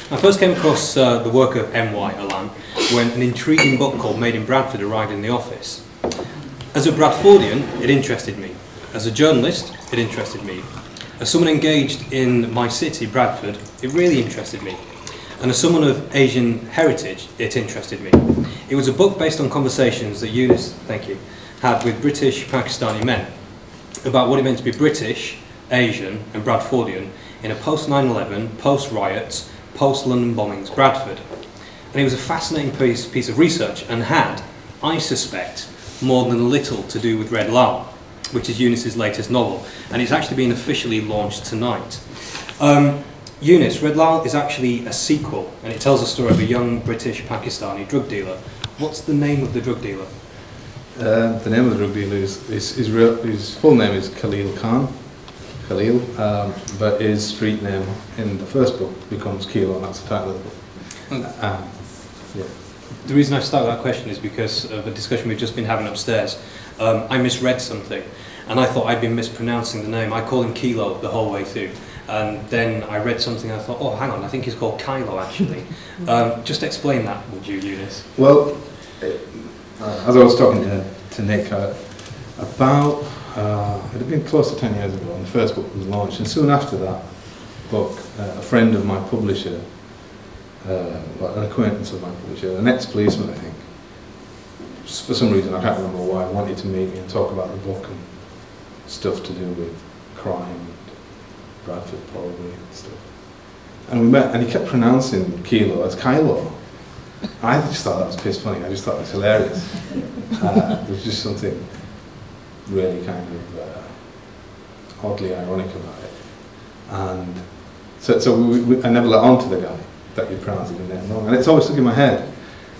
I first came across the work of M.Y. Allan when an intriguing book called Made in Bradford arrived in the office. As a Bradfordian, it interested me. As a journalist, it interested me. As someone engaged in my city, Bradford, it really interested me. And as someone of Asian heritage, it interested me. It was a book based on conversations that Eunice, thank you, had with British Pakistani men about what it meant to be British, Asian and Bradfordian in a post-9/11, post-riots, post-London bombings Bradford. And it was a fascinating piece of research and had, I suspect, more than little to do with Red Laal, which is Eunice's latest novel, and it's actually been officially launched tonight. Eunice, Red Laal is actually a sequel, and it tells the story of a young British Pakistani drug dealer. What's the name of the drug dealer? The name of the drug dealer his full name is Khalil Khan, but his street name in the first book becomes Kilo, and that's the title of the book. Yeah. The reason I start with that question is because of a discussion we've just been having upstairs. I misread something, and I thought I'd been mispronouncing the name. I called him Kilo the whole way through, and then I read something and I thought, oh, hang on, I think he's called Kylo actually. Just explain that, would you, Eunice? Well, as I was talking to Nick, about, it had been close to 10 years ago when the first book was launched, and soon after that book, a friend of my publisher, an acquaintance of my publisher, an ex-policeman I think, for some reason, I can't remember why, wanted to meet me and talk about the book and stuff to do with crime and Bradford probably and stuff. And we met, and he kept pronouncing Kilo as Kylo. I just thought that was piss funny. I just thought it was hilarious. There was just something really kind of oddly ironic about it. And so I never let on to the guy that you pronounced his name wrong. And it's always stuck in my head.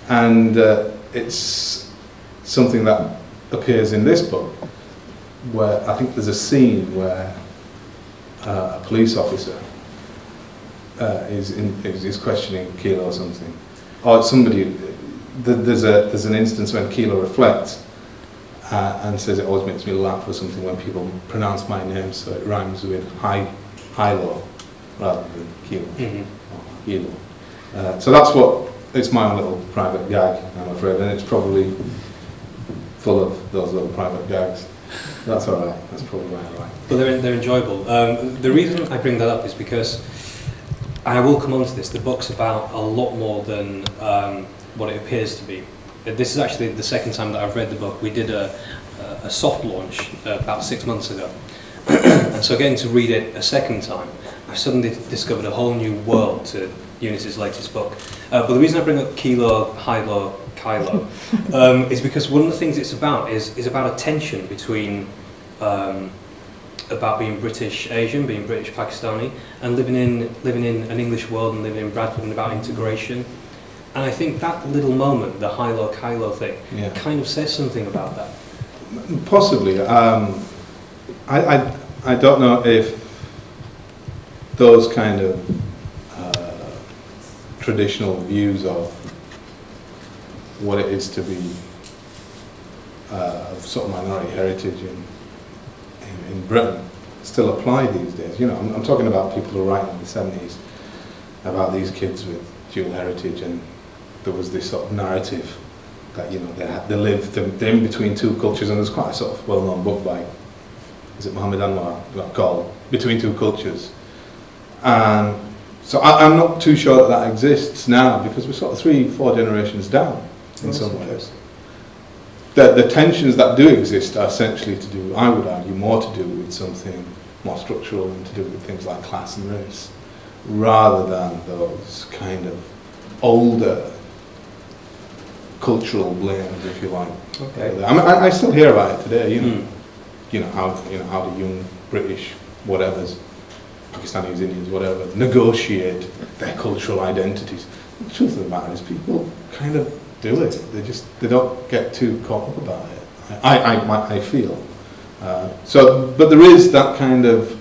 And it's something that appears in this book, where I think there's a scene where a police officer is questioning Kilo or something. Or somebody, there's an instance when Kilo reflects and says it always makes me laugh or something when people pronounce my name so it rhymes with Hilo rather than Kilo. Or Kilo. So that's what, it's my own little private gag, I'm afraid, and it's probably full of those little private gags. That's all right, that's probably right. But they're enjoyable. The reason I bring that up is because, and I will come on to this, the book's about a lot more than what it appears to be. This is actually the second time that I've read the book. We did a soft launch about 6 months ago. And so getting to read it a second time, I've suddenly discovered a whole new world to Eunice's latest book. But the reason I bring up Kilo, Hilo, Kylo is because one of the things it's about is about a tension between about being British Asian, being British Pakistani, and living in an English world and living in Bradford, and about integration. And I think that little moment, the Hilo Kylo thing, kind of says something about that. Possibly. I don't know if those kind of traditional views of what it is to be of sort of minority heritage in Britain still apply these days. You know, I'm talking about people who write in the 70s about these kids with dual heritage, and there was this sort of narrative that, you know, they're in between two cultures, and there's quite a sort of well-known book by, is it Muhammad Anwar, called Between Two Cultures. So I'm not too sure that exists now, because we're sort of 3-4 generations down in some ways. The tensions that do exist are essentially to do, I would argue, more to do with something more structural and to do with things like class and race, rather than those kind of older cultural blames, if you like. Okay. I mean, I still hear about it today. You know how the young British whatevers, Pakistanis, Indians, whatever, negotiate their cultural identities. The truth of the matter is, people kind of do it. They don't get too caught up about it. I feel. But there is that kind of,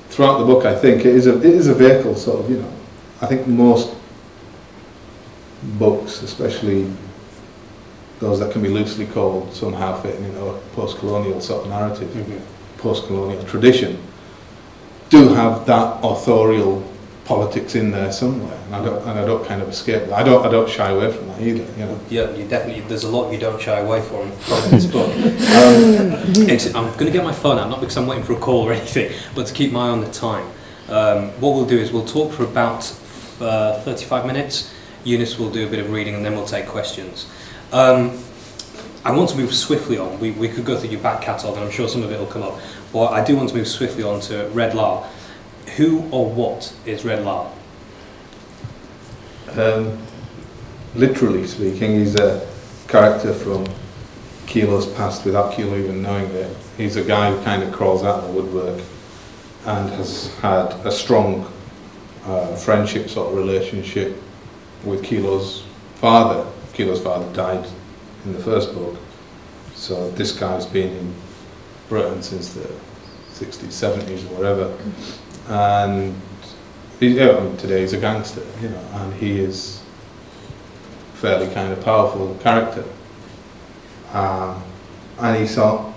throughout the book, I think it is a vehicle, sort of, you know. I think most books, especially those that can be loosely called somehow fitting in a post-colonial sort of narrative, post-colonial tradition, do have that authorial politics in there somewhere, and I don't kind of escape that. I don't shy away from that either. You know. Yeah, you definitely. There's a lot you don't shy away from this book. I'm going to get my phone out, not because I'm waiting for a call or anything, but to keep my eye on the time. What we'll do is we'll talk for about 35 minutes. Eunice will do a bit of reading, and then we'll take questions. I want to move swiftly on. We could go through your back catalogue, and I'm sure some of it will come up. But I do want to move swiftly on to Red Laal. Who or what is Red Laal? Literally speaking, he's a character from Kilo's past without Kilo even knowing it. He's a guy who kind of crawls out of the woodwork and has had a strong friendship sort of relationship with Kilo's father. Kilo's father died in the first book, so this guy's been in Britain since the 60s, 70s or whatever, and today he's a gangster, you know, and he is a fairly kind of powerful character, and he saw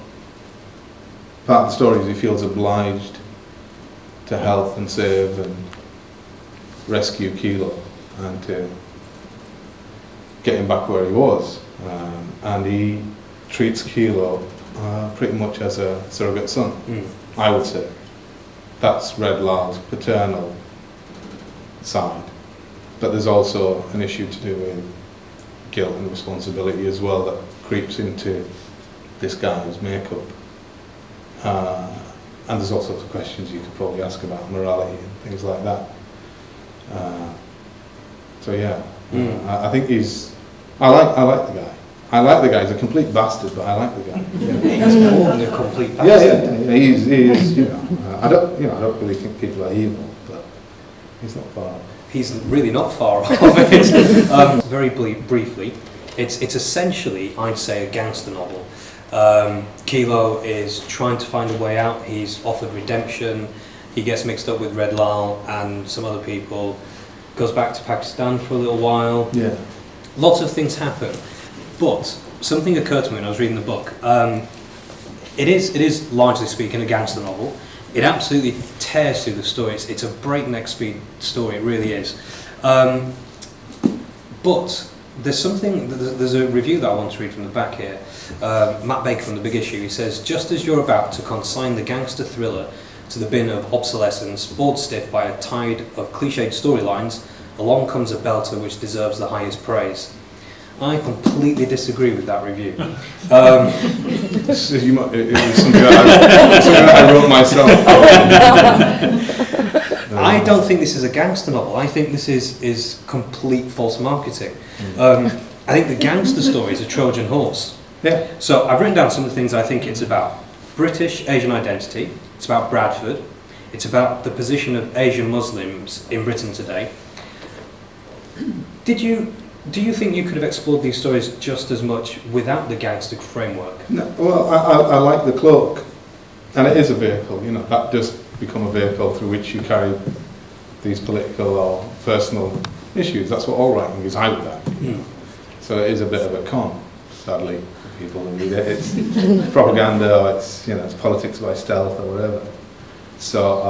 part of the story is he feels obliged to help and save and rescue Kilo and to get him back where he was, and he treats Kilo pretty much as a surrogate son, I would say. That's Red Laal's paternal side, but there's also an issue to do with guilt and responsibility as well that creeps into this guy's makeup, and there's all sorts of questions you could probably ask about morality and things like that. So yeah, I think I like the guy. I like the guy. He's a complete bastard, but I like the guy. He's more than a complete bastard. Yeah. He is. You know, I don't really think people are evil, but he's not far off. He's really not far off it. Very briefly, it's essentially, I'd say, a gangster novel. Kilo is trying to find a way out. He's offered redemption. He gets mixed up with Red Laal and some other people. Goes back to Pakistan for a little while. Yeah. Lots of things happen. But something occurred to me when I was reading the book. It is largely speaking a gangster novel. It absolutely tears through the story. It's a breakneck speed story. It really is. But there's a review that I want to read from the back here. Matt Baker from The Big Issue. He says, just as you're about to consign the gangster thriller to the bin of obsolescence, bored stiff by a tide of cliched storylines, along comes a belter which deserves the highest praise. I completely disagree with that review. It was something that I wrote myself. I don't think this is a gangster novel. I think this is complete false marketing. I think the gangster story is a Trojan horse. Yeah. So I've written down some of the things I think it's about. British Asian identity. It's about Bradford. It's about the position of Asian Muslims in Britain today. Do you think you could have explored these stories just as much without the gangster framework? No, well, I like the cloak, and it is a vehicle. You know, that does become a vehicle through which you carry these political or personal issues. That's what all writing is, I would argue. So it is a bit of a con, sadly, for people who read it. It's propaganda, or it's politics by stealth or whatever. So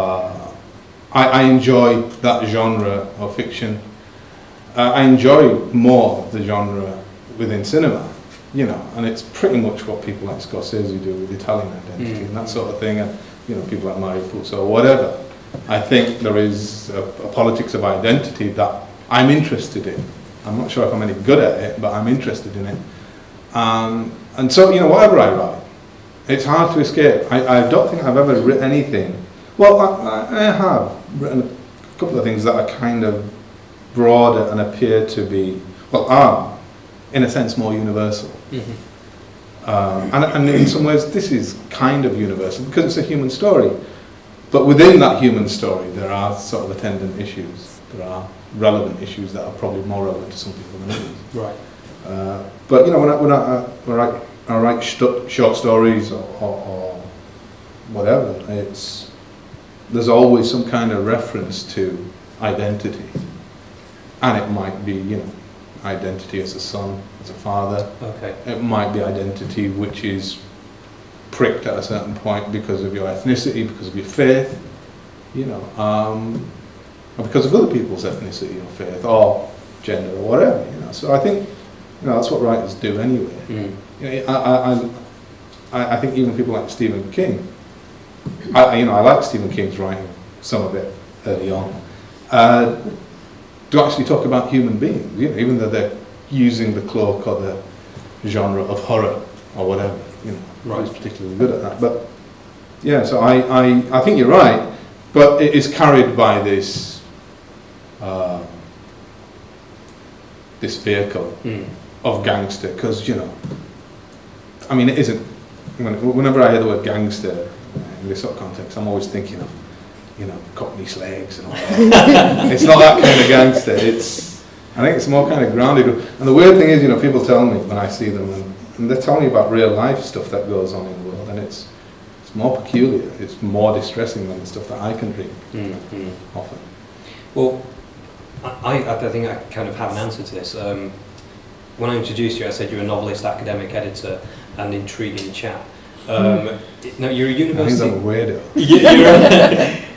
I enjoy that genre of fiction. I enjoy more of the genre within cinema, and it's pretty much what people like Scorsese do with Italian identity and that sort of thing, and people like Mario Puzo or whatever. I think there is a politics of identity that I'm interested in. I'm not sure if I'm any good at it, but I'm interested in it. And so, whatever I write, it's hard to escape. I don't think I've ever written anything. Well, I have written a couple of things that are kind of broader and appear to be, are in a sense more universal. And in some ways this is kind of universal because it's a human story, but within that human story there are sort of attendant issues. There are relevant issues that are probably more relevant to some people than others. Right. But when I write short stories or whatever, there's always some kind of reference to identity. And it might be, identity as a son, as a father. Okay. It might be identity which is pricked at a certain point because of your ethnicity, because of your faith, or because of other people's ethnicity or faith or gender or whatever, you know. So I think, you know, that's what writers do anyway. Mm. You know, I think even people like Stephen King, I like Stephen King's writing, some of it early on, to actually talk about human beings, you know, even though they're using the cloak or the genre of horror or whatever, you know. Right. He's particularly good at that. But yeah, so I think you're right, but it is carried by this this vehicle of gangster, because, you know, I mean, it isn't, whenever I hear the word gangster in this sort of context, I'm always thinking of, you know, Cockney slags and all that. It's not that kind of gangster. I think it's more kind of grounded. And the weird thing is, you know, people tell me when I see them, and they're telling me about real life stuff that goes on in the world, and it's more peculiar. It's more distressing than the stuff that I can read often. Well, I think I kind of have an answer to this. When I introduced you, I said you're a novelist, academic editor, and intriguing chap. Now you're a university. I think I'm a weirdo.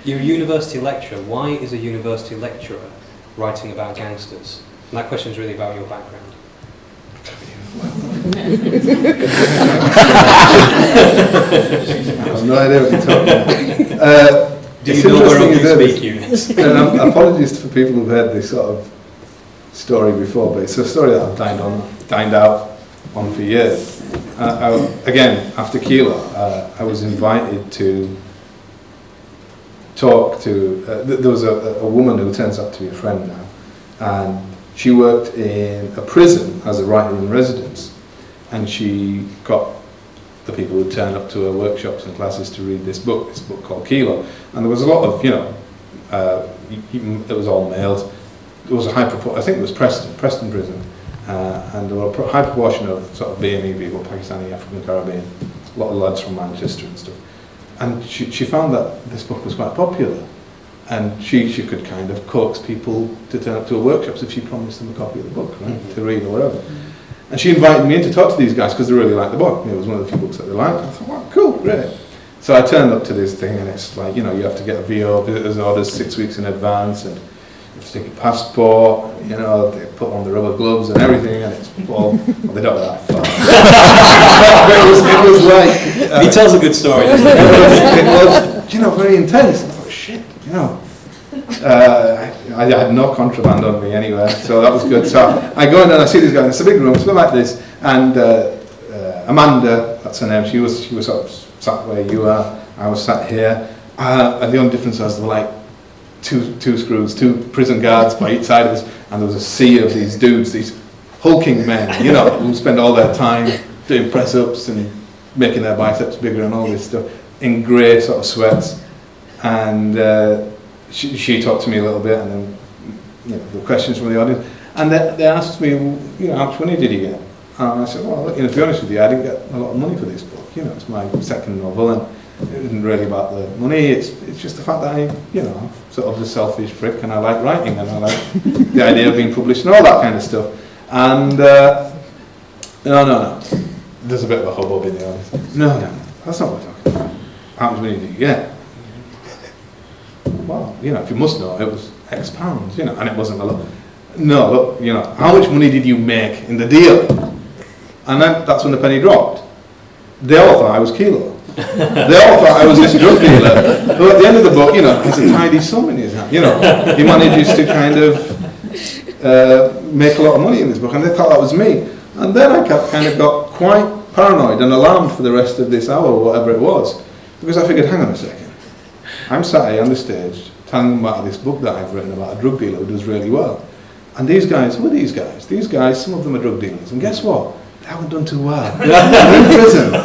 You're a university lecturer. Why is a university lecturer writing about gangsters? And that question is really about your background. I have no idea what you're talking about. Do you know where open speak units? Apologies for people who've heard this sort of story before, but it's a story that I've dined out on for years. Again, after Kilo, I was invited to talk to, there was a woman who turns out to be a friend now, and she worked in a prison as a writer in residence, and she got the people who turned up to her workshops and classes to read this book called Kilo. And there was a lot of, you know, it was all males. There was a high proportion, I think it was Preston prison, and there were a high proportion of sort of BME people, Pakistani, African Caribbean, a lot of lads from Manchester and stuff. And she found that this book was quite popular, and she could kind of coax people to turn up to her workshops if she promised them a copy of the book, right, to read or whatever. And she invited me in to talk to these guys because they really liked the book. It was one of the few books that they liked. I thought, wow, cool, great. So I turned up to this thing, and it's like, you know, you have to get a VO, visitors orders 6 weeks in advance, and you have to take your passport, you know, they put on the rubber gloves and everything, and it's all, well, they don't go that far. It was like... he tells a good story, doesn't it was, you know, very intense. I thought, shit, you know. I had no contraband on me anywhere, so that was good. So I go in and I see these guys. It's a big room, it's a bit like this. And Amanda, that's her name. She was sort of sat where you are. I was sat here. And the only difference was there were like two screws, two prison guards by each side of us, and there was a sea of these dudes, these hulking men, you know, who spend all their time doing press-ups and making their biceps bigger and all this stuff in grey sort of sweats. And she talked to me a little bit, and then, you know, the questions from the audience, and they asked me, you know, how much money did you get? And I said, well, you know, to be honest with you, I didn't get a lot of money for this book. You know, it's my second novel, and it isn't really about the money. It's just the fact that I, you know, sort of a selfish prick, and I like writing, and I like the idea of being published and all that kind of stuff. And no, there's a bit of a hubbub in the audience. No, that's not what we're talking about. How much money did you get? Well, you know, if you must know, it was X pounds, you know, and it wasn't a lot. No, look, you know, how much money did you make in the deal? And then that's when the penny dropped. They all thought I was Kilo. They all thought I was this drug dealer. But at the end of the book, you know, there's a tidy sum in his hand. You know, he manages to kind of make a lot of money in this book, and they thought that was me. And then I kind of got quite paranoid and alarmed for the rest of this hour, or whatever it was, because I figured, hang on a second. I'm sat here on the stage telling them about this book that I've written about a drug dealer who does really well. And these guys, who are these guys? These guys, some of them are drug dealers. And guess what? They haven't done too well. They're in prison.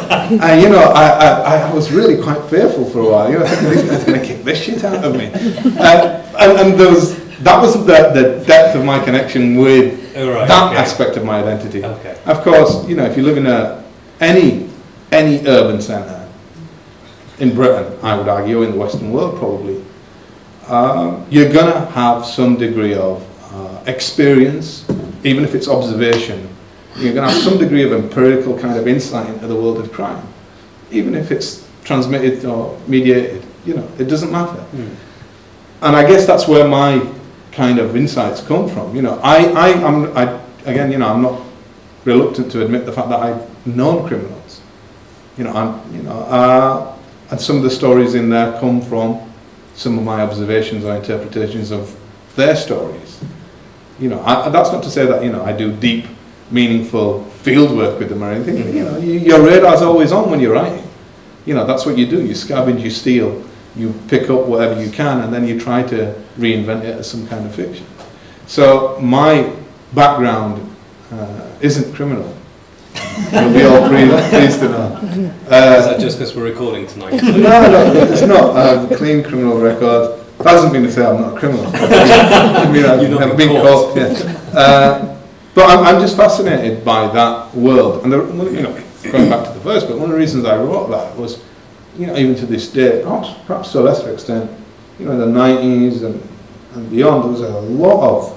And, you know, I was really quite fearful for a while. You know, thinking these guys are going to kick this shit out of me. And that was the depth of my connection with aspect of my identity. Okay. Of course, you know, if you live in any urban centre, in Britain, I would argue, in the Western world probably, you're going to have some degree of experience, even if it's observation. You're going to have some degree of empirical kind of insight into the world of crime, even if it's transmitted or mediated. You know, it doesn't matter. and I guess that's where my kind of insights come from. You know, again, you know, I'm not reluctant to admit the fact that I've known criminals. You know, and some of the stories in there come from some of my observations or interpretations of their stories. You know, that's not to say that, you know, I do deep, meaningful field work with them or anything. You know, your radar's always on when you're writing. You know, that's what you do. You scavenge, you steal, you pick up whatever you can, and then you try to reinvent it as some kind of fiction. So my background isn't criminal. You'll be all pleased to know. Is that just because we're recording tonight? No, it's not. I have a clean criminal record. That doesn't mean to say I'm not a criminal. I mean, I've never been caught. Yeah. But I'm just fascinated by that world. And you know, going back to the first book, one of the reasons I wrote that was, you know, even to this day, perhaps to a lesser extent, you know, in the 90s and beyond, there was a lot of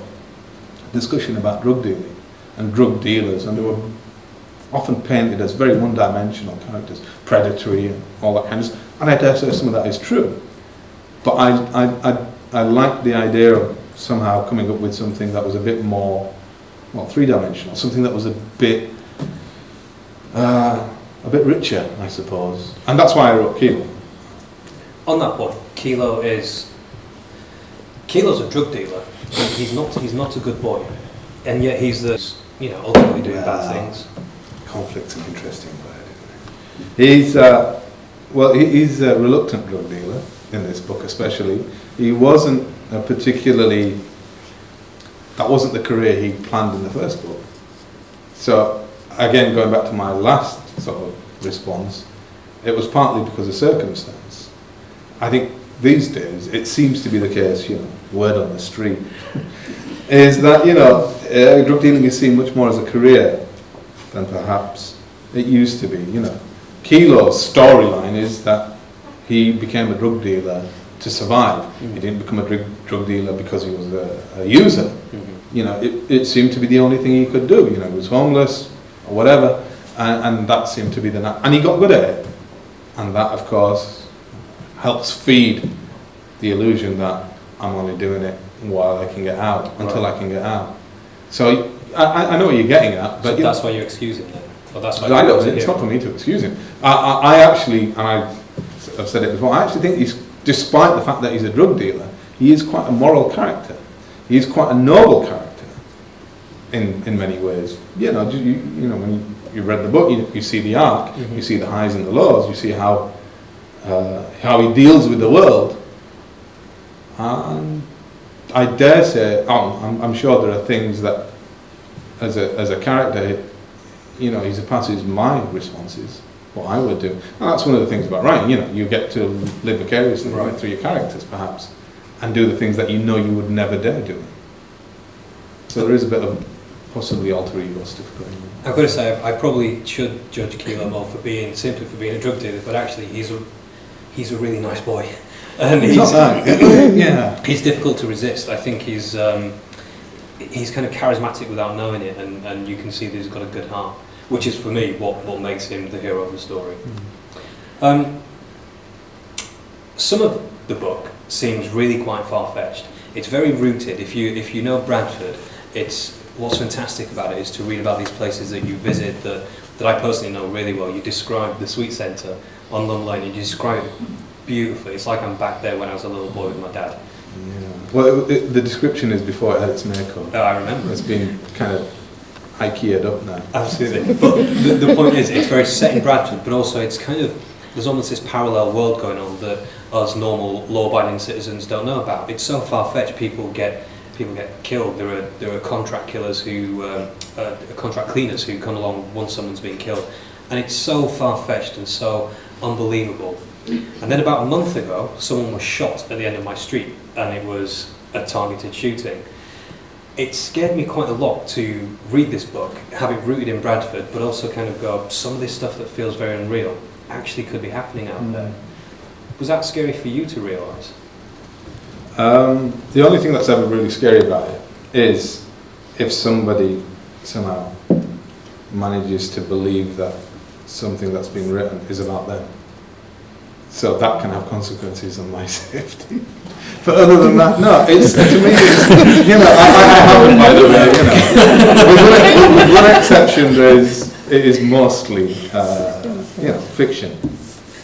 discussion about drug dealing and drug dealers, and they were often painted as very one-dimensional characters, predatory and all that kind of stuff. And I dare say some of that is true. But I like the idea of somehow coming up with something that was a bit more, well, three-dimensional, something that was a bit richer, I suppose. And that's why I wrote Kilo. On that point, Kilo's a drug dealer. He's not a good boy, and yet he's ultimately doing bad things. Conflict's an interesting word, isn't it? He's a reluctant drug dealer in this book, especially. He wasn't that wasn't the career he planned in the first book. So again, going back to my last sort of response, it was partly because of circumstance. I think these days it seems to be the case, you know, word on the street, is that, you know, drug dealing is seen much more as a career than perhaps it used to be. You know, Kilo's storyline is that he became a drug dealer to survive. He didn't become a drug dealer because he was a user. You know, it seemed to be the only thing he could do. You know, he was homeless or whatever, and that seemed to be and he got good at it. And that, of course, helps feed the illusion that I'm only doing it while I can get out, until I can get out. So I know what you're getting at, but so that's why you excuse him then? Or that's why it's not for me to excuse him. I actually, and I've said it before, I actually think despite the fact that he's a drug dealer, he is quite a moral character. He is quite a noble character in many ways. You know, when you read the book, you see the arc, you see the highs and the lows, you see how he deals with the world. And I dare say, I'm sure there are things that, as a character, you know, he surpasses my responses, what I would do. And that's one of the things about writing, you know, you get to live vicariously through your characters, perhaps, and do the things that you know you would never dare do. So there is a bit of possibly alter ego stuff going on. I've got to say, I probably should judge Kilo more simply for being a drug dealer, but actually he's a really nice boy. And he's difficult to resist. I think he's kind of charismatic without knowing it, and you can see that he's got a good heart, which is for me what makes him the hero of the story. Some of the book seems really quite far-fetched. It's very rooted. If you know Bradford, what's fantastic about it is to read about these places that you visit that I personally know really well. You describe the Sweet Centre on Lund Lane, you describe it beautifully. It's like I'm back there when I was a little boy with my dad. Yeah. Well, the description is before it had its makeover. Oh, I remember. It's been kind of IKEA'd up now. Absolutely. But the point is, it's very set in Bradford, but also it's kind of, there's almost this parallel world going on that us normal law-abiding citizens don't know about. It's so far-fetched. People get killed. There are contract killers contract cleaners who come along once someone's been killed, and it's so far-fetched and so unbelievable. And then about a month ago, someone was shot at the end of my street, and it was a targeted shooting. It scared me quite a lot to read this book, have it rooted in Bradford, but also kind of go, some of this stuff that feels very unreal actually could be happening out there. Was that scary for you to realise? The only thing that's ever really scary about it is if somebody somehow manages to believe that something that's been written is about them. So that can have consequences on my safety. But other than that, no, it's, to me, it's, I haven't, by the way, with one exception, it is mostly, fiction.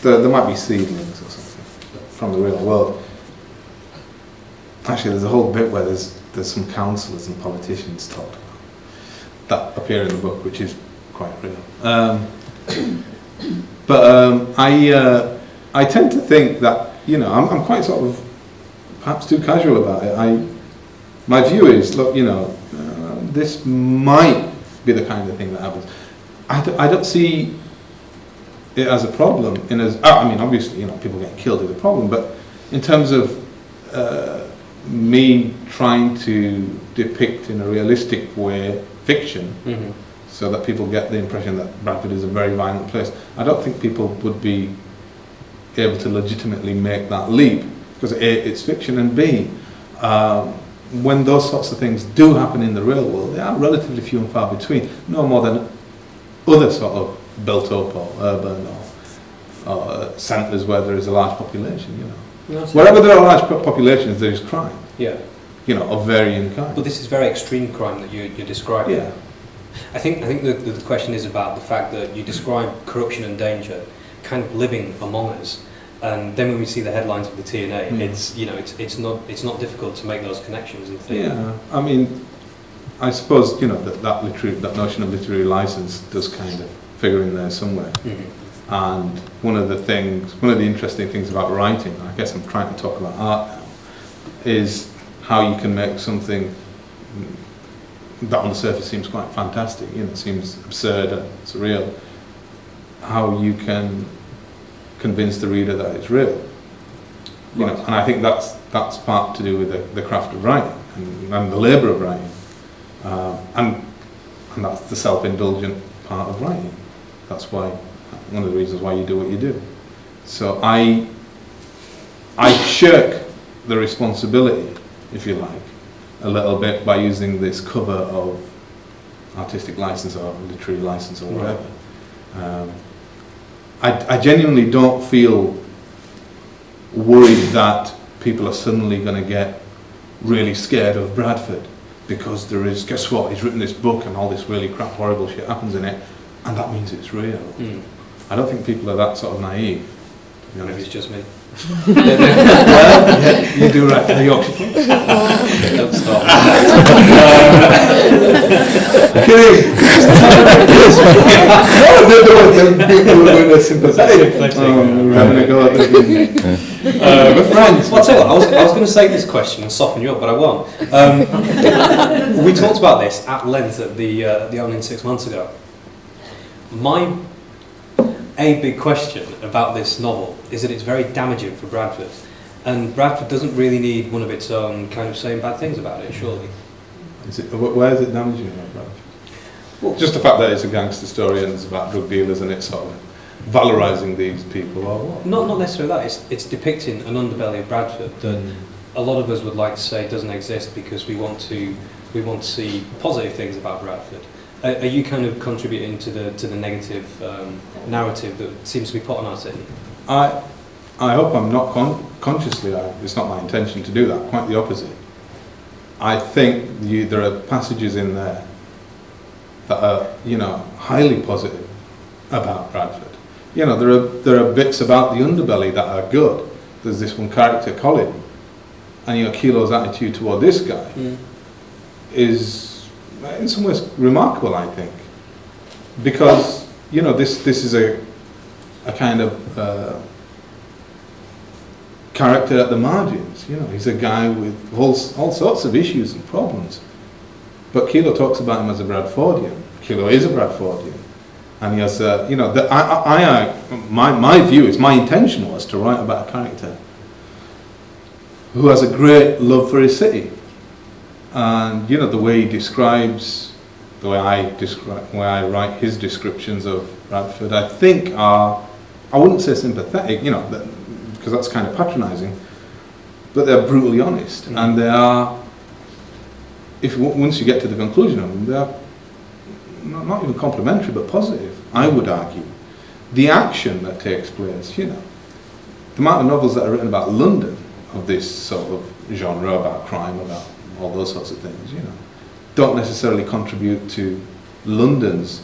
There might be seedlings or something from the real world. Actually, there's a whole bit where there's some councillors and politicians talked about that appear in the book, which is quite real. I tend to think that, I'm quite sort of perhaps too casual about it. My view is, look, this might be the kind of thing that happens. I don't see it as a problem. Obviously, people getting killed is a problem, but in terms of me trying to depict in a realistic way fiction, so that people get the impression that Bradford is a very violent place, I don't think people would be able to legitimately make that leap, because A, it's fiction, and B, when those sorts of things do happen in the real world, they are relatively few and far between, no more than other sort of built-up or urban or centres where there is a large population, Wherever there are large populations, there is crime. Yeah. Of varying kind. But this is very extreme crime that you're describing. Yeah. I think the question is about the fact that you describe corruption and danger kind of living among us, and then when we see the headlines of the TNA, it's not difficult to make those connections and think. Yeah, I suppose that notion of literary license does kind of figure in there somewhere. And one of the interesting things about writing, I guess I'm trying to talk about art now, is how you can make something that on the surface seems quite fantastic, seems absurd and surreal, how you can convince the reader that it's real. And I think that's part to do with the craft of writing and the labour of writing, and that's the self-indulgent part of writing. That's why one of the reasons why you do what you do. So I shirk the responsibility, if you like, a little bit by using this cover of artistic license or literary license or whatever. I genuinely don't feel worried that people are suddenly going to get really scared of Bradford because guess what, he's written this book and all this really crap, horrible shit happens in it, and that means it's real. I don't think people are that sort of naive, to be honest. Maybe it's just me. Yeah, you do right for the Yorkshire folks. Don't stop. Kidding. They were sympathetic. We're having a go at them. We're friends. Well, I'll tell you what, I was going to say this question and soften you up, but I won't. We talked about this at length at the opening 6 months ago. A big question about this novel is that it's very damaging for Bradford, and Bradford doesn't really need one of its own kind of saying bad things about it, surely. Where is it damaging about Bradford? Well, just the fact that it's a gangster story and it's about drug dealers and it's sort of valorising these people, or what? Not necessarily that. It's depicting an underbelly of Bradford that a lot of us would like to say doesn't exist because we want to see positive things about Bradford. Are you kind of contributing to the negative narrative that seems to be put on our city? I hope I'm not consciously. It's not my intention to do that. Quite the opposite. I think there are passages in there that are, highly positive about Bradford. There are bits about the underbelly that are good. There's this one character, Colin, and Kilo's attitude toward this guy is, in some ways, remarkable, I think, because this is a kind of character at the margins. He's a guy with all sorts of issues and problems, but Kilo talks about him as a Bradfordian. Kilo is a Bradfordian, and he has my view is, my intention was to write about a character who has a great love for his city. And the way he describes, the way I write his descriptions of Bradford, I think are, I wouldn't say sympathetic, because that's kind of patronising, but they're brutally honest, and they are, once you get to the conclusion of them, they're not even complimentary, but positive, I would argue. The action that takes place, the amount of novels that are written about London, of this sort of genre, about crime, about all those sorts of things, you know, don't necessarily contribute to London's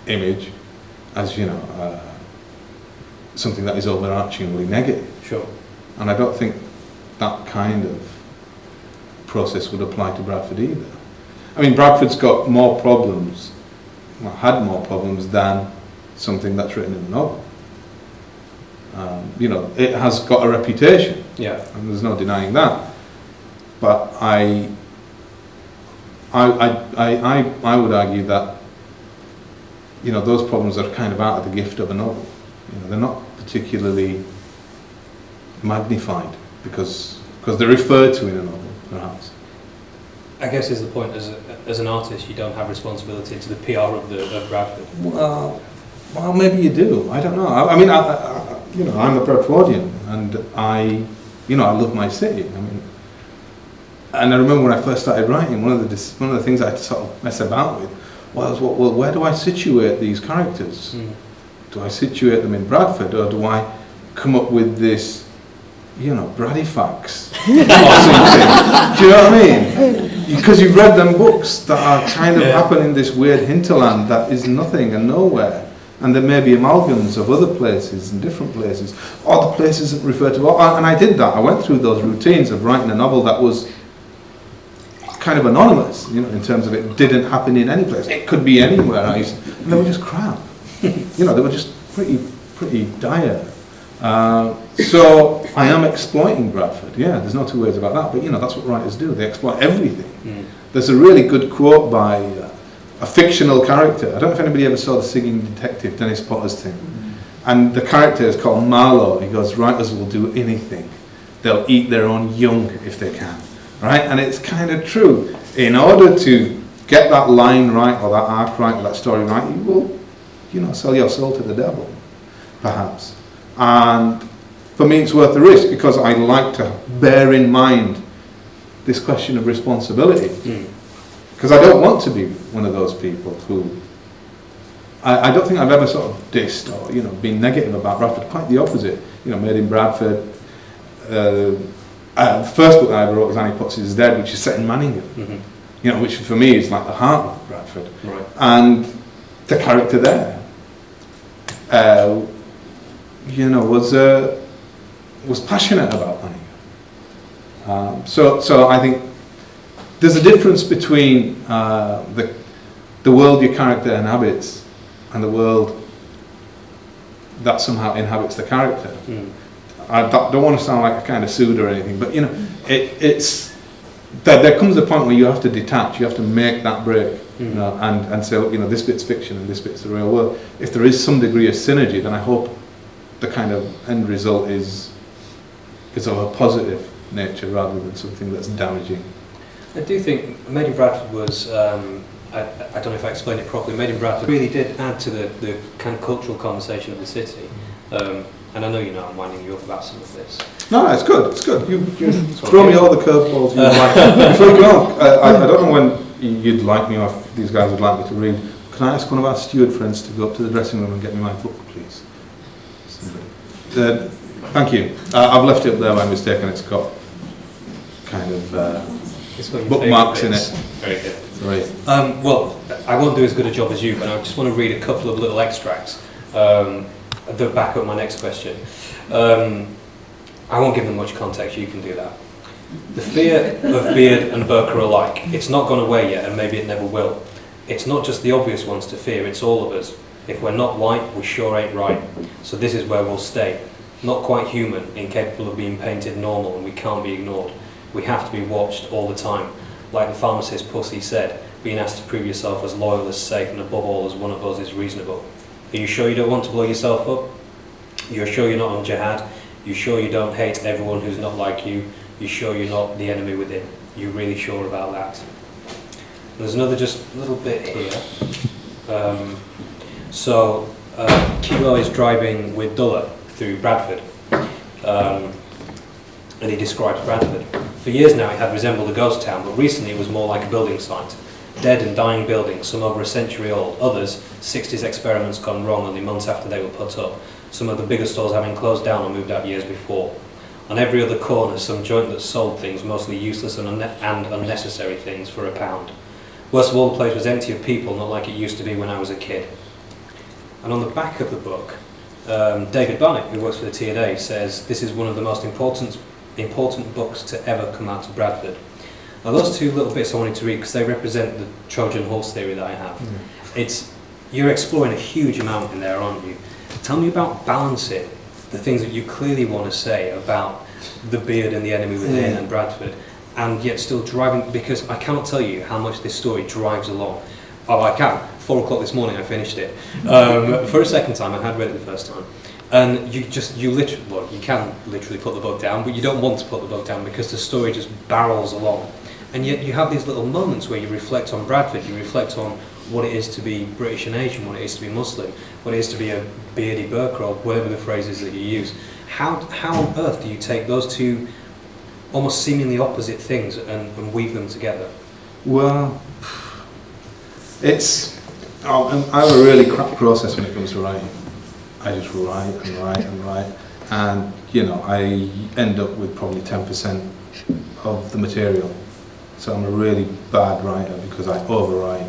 image as, you know, something that is overarchingly negative. Sure. And I don't think that kind of process would apply to Bradford either. I mean, Bradford's got more problems, well, had more problems than something that's written in a novel. You know, it has got a reputation, Yeah. and there's no denying that. But I would argue that, you know, those problems are kind of out of the gift of a novel. You know, they're not particularly magnified because they're referred to in a novel, perhaps. I guess is the point, as an artist, you don't have responsibility to the PR of Bradford. Well, maybe you do. I don't know. I mean, you know, I'm a Bradfordian, and I love my city. I mean, and I remember when I first started writing, one of the things I had to sort of mess about with was, well, where do I situate these characters? Do I situate them in Bradford, or do I come up with this, you know, Bradifax or something? Do you know what I mean? Because you've read them books that are kind of happen in this weird hinterland that is nothing and nowhere. And there may be amalgams of other places and different places, or the places that refer to. And I did that. I went through those routines of writing a novel that was kind of anonymous, you know, in terms of it didn't happen in any place. It could be anywhere. And they were just crap. You know, they were just pretty dire. So I am exploiting Bradford. Yeah, there's no two ways about that. But you know, that's what writers do. They exploit everything. There's a really good quote by a fictional character. I don't know if anybody ever saw The Singing Detective, Dennis Potter's thing. And the character is called Marlowe. He goes, writers will do anything. They'll eat their own young if they can. Right? And it's kind of true. In order to get that line right, or that arc right, or that story right, you will, you know, sell your soul to the devil, perhaps. And for me, it's worth the risk, because I like to bear in mind this question of responsibility. Because I don't want to be one of those people who, I don't think I've ever sort of dissed or, you know, been negative about Bradford. Quite the opposite. You know, Made in Bradford. The first book that I ever wrote was Annie Potts is Dead, which is set in Manningham. You know, which for me is like the heart of Bradford. Right. And the character there, you know, was passionate about Manningham. So I think there's a difference between the world your character inhabits and the world that somehow inhabits the character. I don't want to sound like a kind of pseudo or anything, but you know, it's there comes a point where you have to detach. You have to make that break, you know, and say, look, you know, this bit's fiction and this bit's the real world. If there is some degree of synergy, then I hope the kind of end result is of a positive nature rather than something that's damaging. I do think Made in Bradford was, I don't know if I explained it properly, Made in Bradford really did add to the kind of cultural conversation of the city. And I know you know I'm winding you up about some of this. No, it's good, it's good. You throw me all the curveballs you like. Before you go on, I don't know when you'd like me, or if these guys would like me to read. Can I ask one of our steward friends to go up to the dressing room and get me my book, please? Thank you. I've left it up there by mistake, and it's got kind of bookmarks in it. Very good. Right. Well, I won't do as good a job as you, but I just want to read a couple of little extracts that back up my next question. I won't give them much context, you can do that. The fear of Beard and Burke are alike. It's not gone away yet, and maybe it never will. It's not just the obvious ones to fear, it's all of us. If we're not white, we sure ain't right. So this is where we'll stay. Not quite human, incapable of being painted normal, and we can't be ignored. We have to be watched all the time. Like the pharmacist Pussy said, being asked to prove yourself as loyal, as safe, and above all as one of us is reasonable. Are you sure you don't want to blow yourself up? You're sure you're not on jihad? You sure you don't hate everyone who's not like you? You sure you're not the enemy within? You really sure about that? There's another just little bit here. Kilo is driving with Dulla through Bradford, and he describes Bradford. For years now it had resembled a ghost town, but recently it was more like a building site. Dead and dying buildings, some over a century old, others 60s experiments gone wrong only months after they were put up. some of the bigger stores having closed down or moved out years before. On every other corner, some joint that sold things, mostly useless and unnecessary things, for £1. Worst of all, the place was empty of people, not like it used to be when I was a kid. And on the back of the book, David Barnett, who works for the T&A, says this is one of the most important books to ever come out of Bradford. Now those two little bits I wanted to read because they represent the Trojan horse theory that I have. You're exploring a huge amount in there, aren't you? Tell me about balancing the things that you clearly want to say about the beard and the enemy within and Bradford, and yet still driving, because I cannot tell you how much this story drives along. Oh, I can. 4 o'clock this morning I finished it. For a second time. I had read it the first time. And you literally, well, you can literally put the book down, but you don't want to put the book down because the story just barrels along. And yet you have these little moments where you reflect on Bradford, you reflect on what it is to be British and Asian, what it is to be Muslim, what it is to be a beardy Burke, or whatever the phrase is that you use. How on earth do you take those two almost seemingly opposite things and weave them together? Well, I have a really crap process when it comes to writing. I just write and write and write, and I end up with probably 10% of the material. So I'm a really bad writer because I overwrite.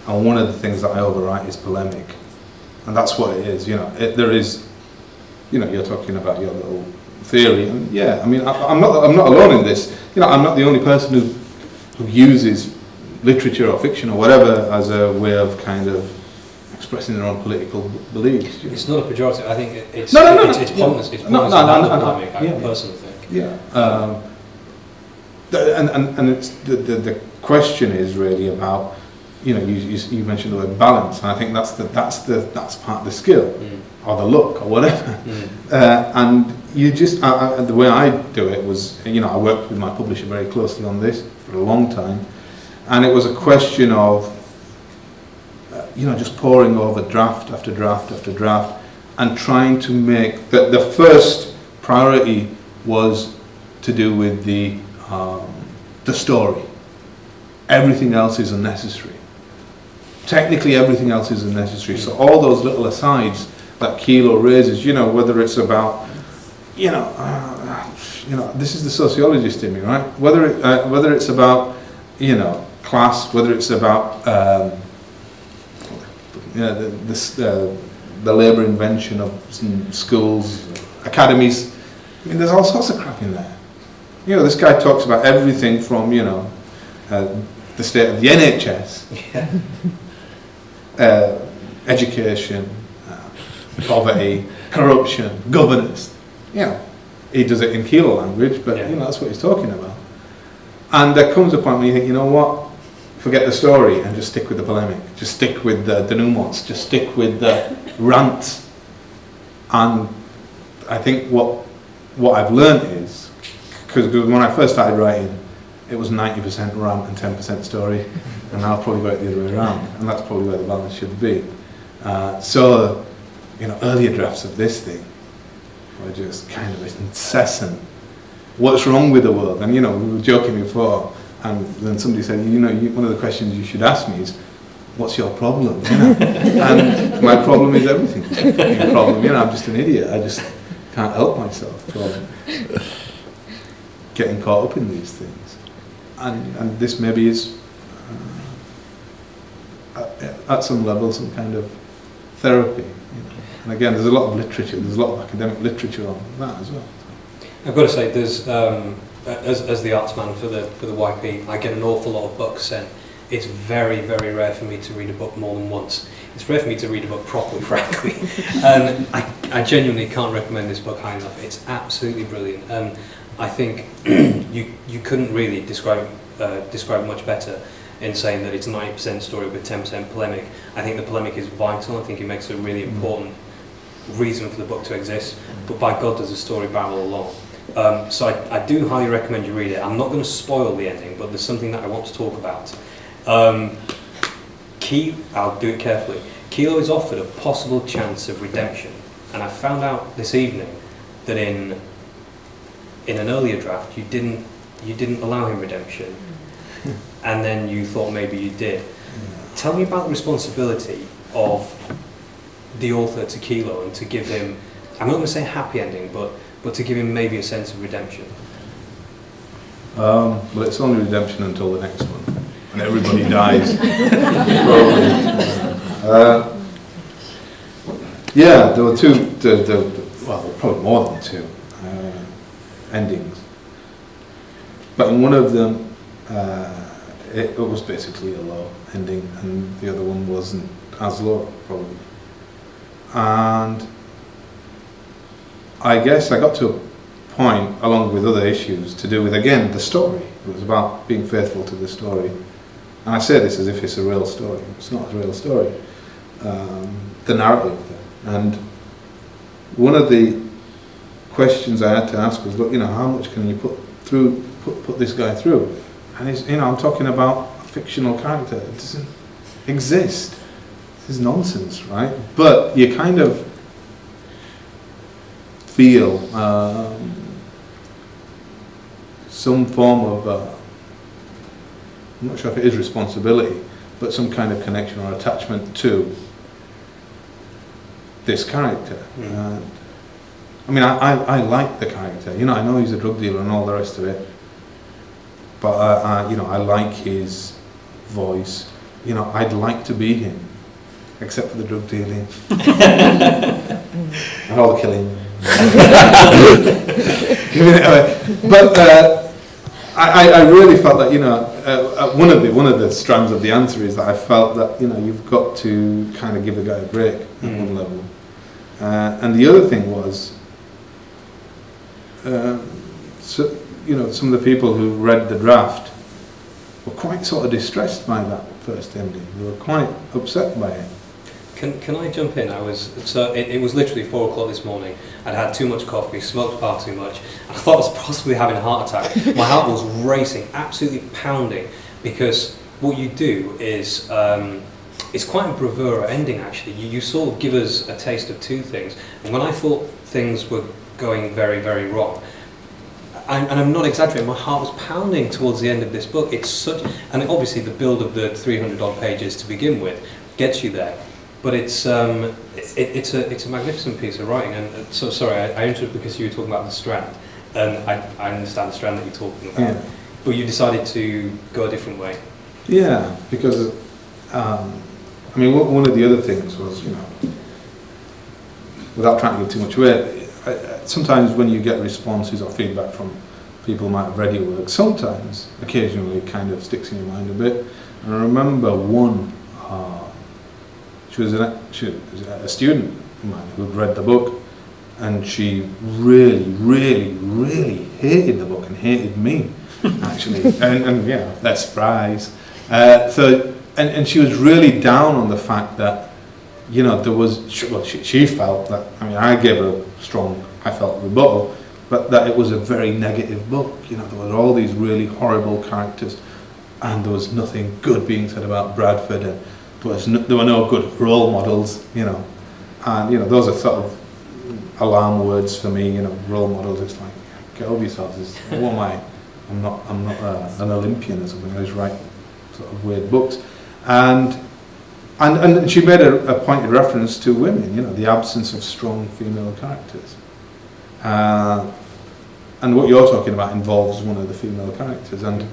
And one of the things that I overwrite is polemic. And that's what it is, there is, you're talking about your little theory, and yeah, I mean, I'm not alone in this. I'm not the only person who uses literature or fiction or whatever as a way of kind of expressing their own political beliefs. It's not a pejorative. I think it's no. It's pointless. It's pointless. I personally think. Yeah. And it's the question is really about, you mentioned the word balance, and I think that's part of the skill or the look or whatever. And you just the way I do it was, I worked with my publisher very closely on this for a long time, and it was a question of just poring over draft after draft after draft and trying to make the first priority was to do with the story. Everything else is unnecessary. Technically, everything else is unnecessary. So all those little asides that Kilo raises, whether it's about, this is the sociologist in me, right? Whether it's about, class, whether it's about the labour invention of some schools, academies. I mean, there's all sorts of crap in there. This guy talks about everything from, the state of the NHS, education, poverty, corruption, governance. He does it in Kilo language, but that's what he's talking about. And there comes a point when you think, forget the story and just stick with the polemic, just stick with the denouements, just stick with the rant. And I think what I've learned is, because when I first started writing, it was 90% rant and 10% story, and now I've probably got it the other way around, and that's probably where the balance should be. So, earlier drafts of this thing were just kind of incessant. What's wrong with the world? And we were joking before, and then somebody said, one of the questions you should ask me is, what's your problem? And my problem is everything. My problem, I'm just an idiot. I just can't help myself from getting caught up in these things. And this maybe is, at some level, some kind of therapy. And again, there's a lot of literature, there's a lot of academic literature on that as well. I've got to say, there's as the arts man for the YP, I get an awful lot of books sent. It's very, very rare for me to read a book more than once. It's rare for me to read a book properly, frankly. And I genuinely can't recommend this book high enough. It's absolutely brilliant. And I think you couldn't really describe much better in saying that it's 90% story with 10% polemic. I think the polemic is vital. I think it makes a really important reason for the book to exist. But by God, does the story barrel along. So I do highly recommend you read it. I'm not going to spoil the ending, but there's something that I want to talk about. I'll do it carefully. Kilo is offered a possible chance of redemption, and I found out this evening that in an earlier draft you didn't allow him redemption, and then you thought maybe you did. Tell me about the responsibility of the author to Kilo and to give him, I'm not going to say a happy ending, but to give him maybe a sense of redemption? Well, it's only redemption until the next one, and everybody dies. Probably. Yeah, there were two, well, there were probably more than two endings. But in one of them, it was basically a low ending, and the other one wasn't as low, probably. And I guess I got to a point, along with other issues, to do with, again, the story. It was about being faithful to the story. And I say this as if it's a real story. It's not a real story. The narrative. And one of the questions I had to ask was, look, how much can you put this guy through? And he's, I'm talking about a fictional character. It doesn't exist. This is nonsense, right? But you kind of feel some form of, I'm not sure if it is responsibility, but some kind of connection or attachment to this character. I mean, I like the character. I know he's a drug dealer and all the rest of it. But I like his voice. I'd like to be him, except for the drug dealing and all the killing. But I really felt that one of the strands of the answer is that I felt that you've got to kind of give the guy a break at one level. And the other thing was, some of the people who read the draft were quite sort of distressed by that first ending. They were quite upset by it. Can I jump in? It was literally 4 o'clock this morning. I'd had too much coffee, smoked far too much. I thought I was possibly having a heart attack. My heart was racing, absolutely pounding, because what you do is, it's quite a bravura ending actually. You sort of give us a taste of two things. And when I thought things were going very, very wrong, and I'm not exaggerating, my heart was pounding towards the end of this book. And obviously the build of the 300 odd pages to begin with gets you there. But it's a magnificent piece of writing. And so sorry, I interrupted because you were talking about the strand, and I understand the strand that you're talking about. Yeah. But you decided to go a different way. Yeah, because one of the other things was, without trying to give too much away, sometimes when you get responses or feedback from people who might have read your work, sometimes, occasionally, it kind of sticks in your mind a bit. And I remember one. She was a student of mine who'd read the book, and she really, really, really hated the book and hated me, actually. and yeah, that's surprise. And she was really down on the fact that, there was, she felt that, I gave her a strong, I felt, rebuttal, but that it was a very negative book. There were all these really horrible characters, and there was nothing good being said about Bradford, and there were no good role models, and those are sort of alarm words for me. Role models. It's like, get over yourselves. What am I? I'm not an Olympian or something. I just write sort of weird books, and she made a pointed reference to women. The absence of strong female characters, and what you're talking about involves one of the female characters, and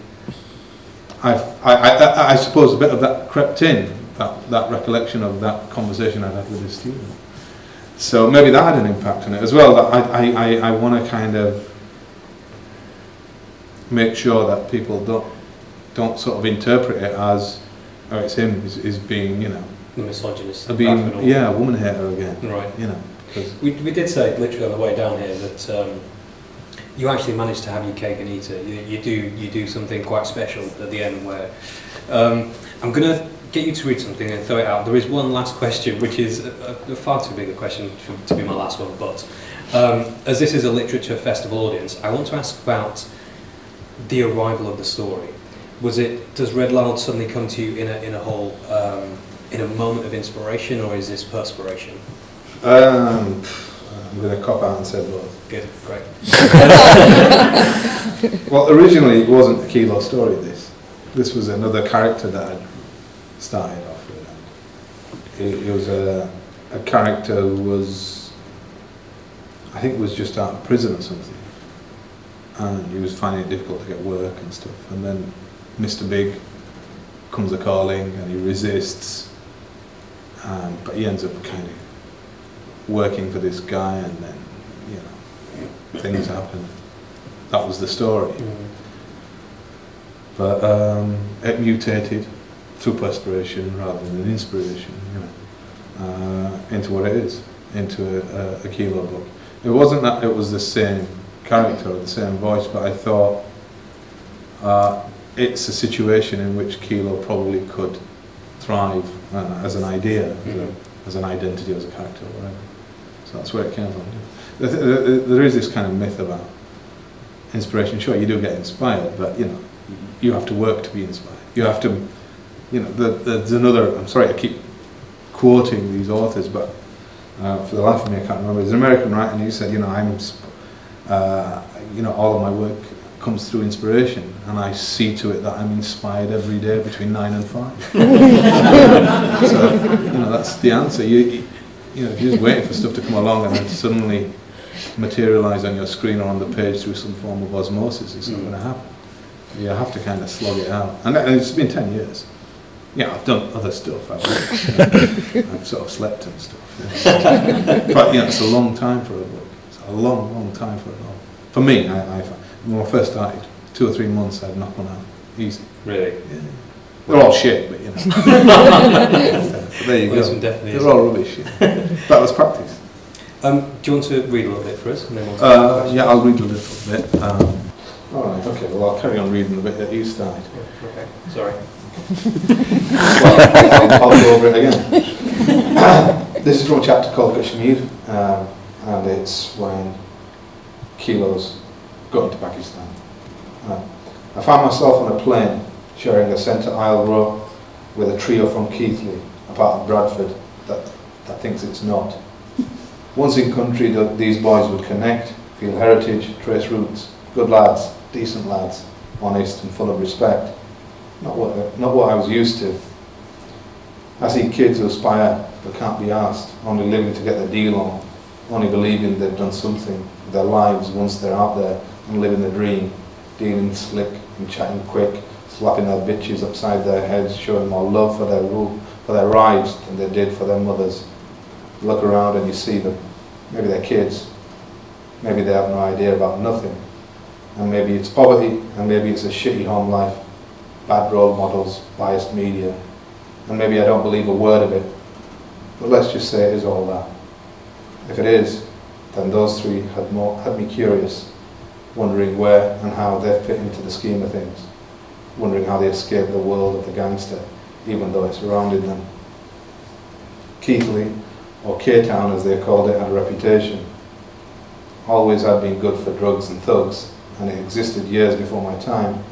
I suppose a bit of that crept in. That recollection of that conversation I had with a student. So maybe that had an impact on it as well. That I want to kind of make sure that people don't sort of interpret it as, oh, it's him is being, the misogynist, a woman hater again. Right. We did say literally on the way down here that you actually managed to have your cake and eat it. You do something quite special at the end where I'm gonna get you to read something and throw it out. There is one last question, which is a far too big a question to be my last one, but as this is a literature festival audience, I want to ask about the arrival of the story. Does Red Laal suddenly come to you in a moment of inspiration, or is this perspiration? I'm going to cop out and say both. Good, great. Well, originally it wasn't a Kilo story, this was another character that I'd started off with. It was a character who was, I think was just out of prison or something, and he was finding it difficult to get work and stuff, and then Mr. Big comes a-calling and he resists, but he ends up kind of working for this guy, and then, you know, things happen. That was the story. But it mutated through perspiration rather than inspiration, you know, into what it is, into a Kilo book. It wasn't that it was the same character or the same voice, but I thought it's a situation in which Kilo probably could thrive as an idea, as an identity, as a character, or whatever. So that's where it came from. There is this kind of myth about inspiration. Sure, you do get inspired, but you know, you have to work to be inspired. You have to, you know, there's another, I'm sorry I keep quoting these authors, but for the life of me I can't remember. There's an American writer, and he said, you know, you know, all of my work comes through inspiration, and I see to it that I'm inspired every day between 9 and 5. So, you know, that's the answer. You know, if you're just waiting for stuff to come along and then suddenly materialise on your screen or on the page through some form of osmosis, it's not going to happen. You have to kind of slog it out. And it's been 10 years. Yeah, I've done other stuff. I've sort of slept and stuff. But you know, it's a long time for a book. It's a long, long time for a novel. For me, when I first started, 2 or 3 months I'd knock one out. Easy. Really? Yeah. They're all shit, but you know. But there you go. They're all rubbish. Yeah. That was practice. Do you want to read a little bit for us? And then we'll yeah, I'll read a little bit. Alright, okay, well I'll carry on reading a bit that you started. Okay, sorry. Well, I'll go over it again. This is from a chapter called Kashmir, and it's when Kilo's got into Pakistan. I found myself on a plane, sharing a centre aisle row with a trio from Keighley, a part of Bradford that thinks it's not. Once in country, these boys would connect, feel heritage, trace roots, good lads, decent lads, honest and full of respect. Not what I was used to. I see kids who aspire but can't be asked, only living to get the deal on, only believing they've done something with their lives once they're out there and living the dream, dealing slick and chatting quick, slapping their bitches upside their heads, showing more love for their wives than they did for their mothers. You look around and you see them. Maybe they're kids. Maybe they have no idea about nothing. And maybe it's poverty, and maybe it's a shitty home life, bad role models, biased media, and maybe I don't believe a word of it. But let's just say it is all that. If it is, then those three had me curious, wondering where and how they fit into the scheme of things, wondering how they escape the world of the gangster, even though it surrounded them. Keighley, or K-Town as they called it, had a reputation. Always had been good for drugs and thugs, and it existed years before my time.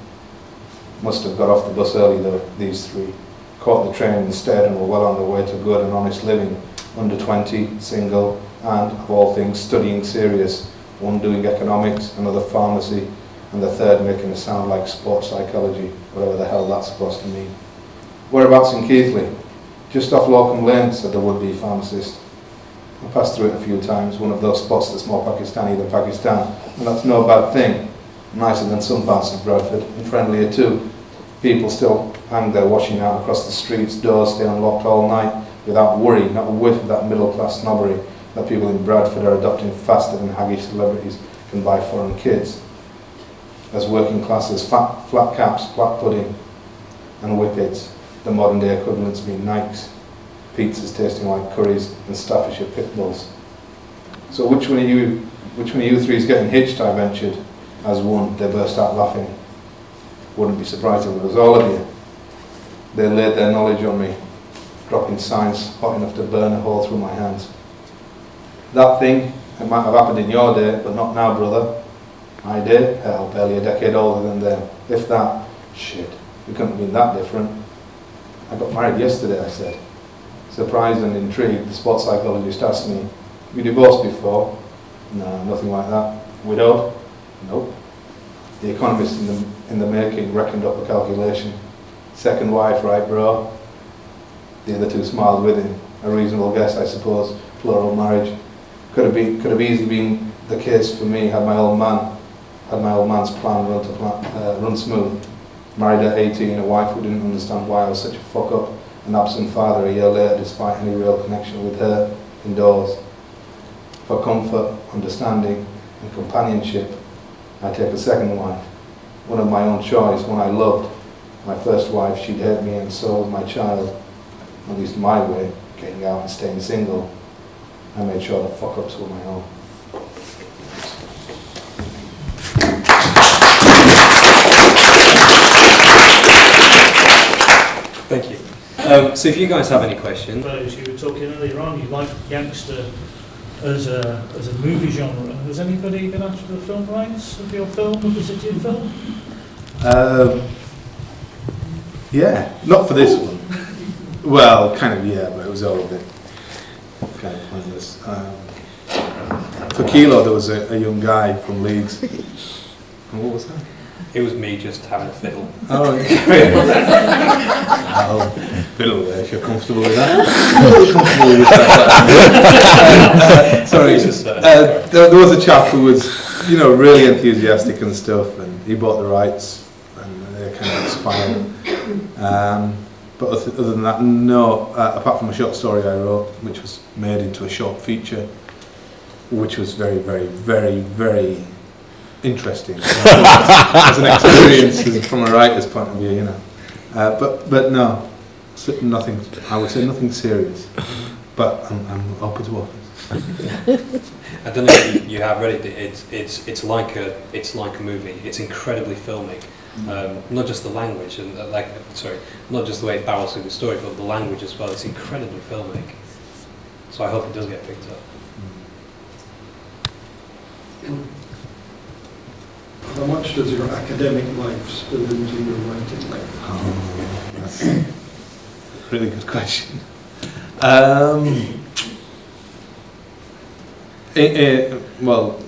Must have got off the bus early though, these three. Caught the train instead and were well on their way to good and honest living. Under 20, single, and, of all things, studying serious. One doing economics, another pharmacy, and the third making it sound like sports psychology, whatever the hell that's supposed to mean. Whereabouts in Keighley? Just off Lockham Lane, said the would-be pharmacist. I passed through it a few times, one of those spots that's more Pakistani than Pakistan, and that's no bad thing. Nicer than some parts of Bradford, and friendlier too. People still hang there washing out across the streets, doors stay unlocked all night, without worry, not a whiff of that middle-class snobbery that people in Bradford are adopting faster than haggish celebrities can buy foreign kids. As working classes, flat caps, black pudding, and whippets, the modern day equivalents being Nikes, pizzas tasting like curries, and Staffordshire pit bulls. So which one of you three is getting hitched, I ventured. As one, they burst out laughing. Wouldn't be surprised if it was all of you. They laid their knowledge on me, dropping signs hot enough to burn a hole through my hands. That thing, it might have happened in your day, but not now, brother. My day? Hell, barely a decade older than them. If that, shit, we couldn't have been that different. I got married yesterday, I said. Surprised and intrigued, the sports psychologist asked me, "Have you divorced before?" "No, nothing like that." "Widowed?" "Nope." The economist in the making reckoned up a calculation. "Second wife, right, bro?" The other two smiled with him. a reasonable guess, I suppose. Plural marriage could have easily been the case for me had my old man's plan run smooth. Married at 18, a wife who didn't understand why I was such a fuck up, an absent father a year later despite any real connection with her indoors. For comfort, understanding and companionship, I take a second wife, one of my own choice, one I loved. My first wife, she'd hurt me and so was my child. At least my way, getting out and staying single. I made sure the fuck-ups were my own. Thank you. So if you guys have any questions... You were talking earlier on, you like gangster as a movie genre. Has anybody been after the film rights of your film, or visited your film? Yeah, not for this one. Well, kind of, yeah, but it was all a bit kind of pointless. For Kilo, there was a young guy from Leeds. And what was that? It was me just having a fiddle. Oh, yeah. I'll fiddle there if you're comfortable with that. Comfortable with that. Sorry. There was a chap who was, really enthusiastic and stuff, and he bought the rights, and they kind of expired. But other than that, no. Apart from a short story I wrote, which was made into a short feature, which was very, very, very, very interesting as an experience from a writer's point of view, But no, nothing. I would say nothing serious. But I'm open to offers. I don't know if you have read it. It's like a movie. It's incredibly filmic. Not just the language and not just the way it barrels through the story, but the language as well. It's incredibly filmic. So I hope it does get picked up. How much does your academic life spill into your writing life? Oh, that's a really good question. Well,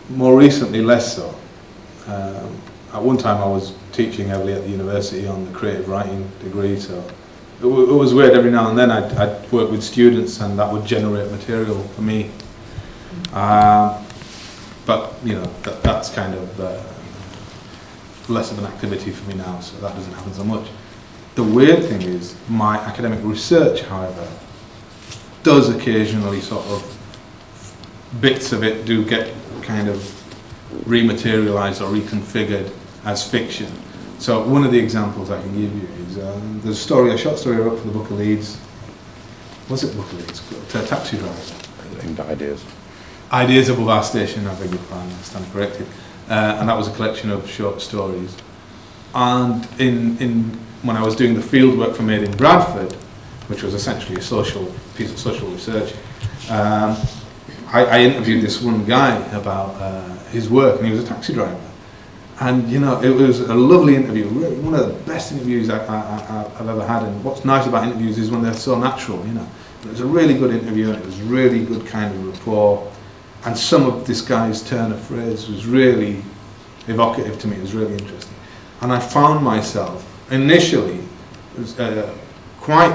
more recently, less so. At one time, I was teaching heavily at the university on the creative writing degree, so it was weird. Every now and then, I'd work with students, and that would generate material for me. But that's kind of less of an activity for me now, so that doesn't happen so much. The weird thing is, my academic research, however, does occasionally sort of, bits of it do get kind of rematerialized or reconfigured as fiction. So one of the examples I can give you is there's a short story I wrote for the Book of Leeds. Was it Book of Leeds? Taxi Driver. Ideas Above Our Station, I beg your pardon, I stand corrected. And that was a collection of short stories. And when I was doing the field work for Made in Bradford, which was essentially a piece of social research, I interviewed this one guy about his work, and he was a taxi driver. And it was a lovely interview, one of the best interviews I've ever had. And what's nice about interviews is when they're so natural, It was a really good interview, and it was really good kind of rapport. And some of this guy's turn of phrase was really evocative to me. It was really interesting. And I found myself initially quite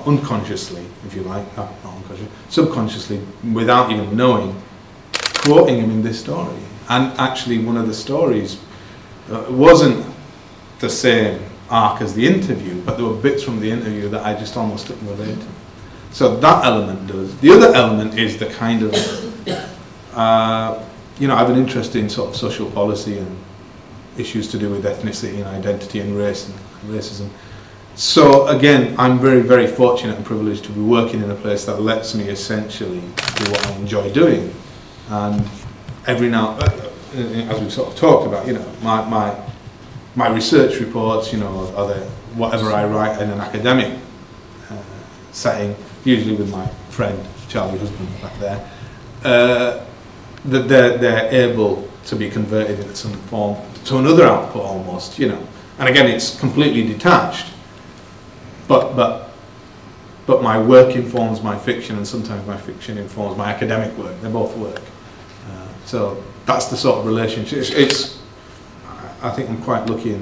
unconsciously, if you like, not unconsciously, subconsciously, without even knowing, quoting him in this story. And actually, one of the stories wasn't the same arc as the interview, but there were bits from the interview that I just almost couldn't relate to. So that element does. The other element is the kind of, I have an interest in sort of social policy and issues to do with ethnicity and identity and race and racism. So again, I'm very, very fortunate and privileged to be working in a place that lets me essentially do what I enjoy doing. And every now, as we've sort of talked about, my research reports, are the whatever I write in an academic setting, usually with my friend Charlie Husband back there, that they're able to be converted into some form to another output almost, And again, it's completely detached, but my work informs my fiction, and sometimes my fiction informs my academic work. They both work. So that's the sort of relationship. I think I'm quite lucky in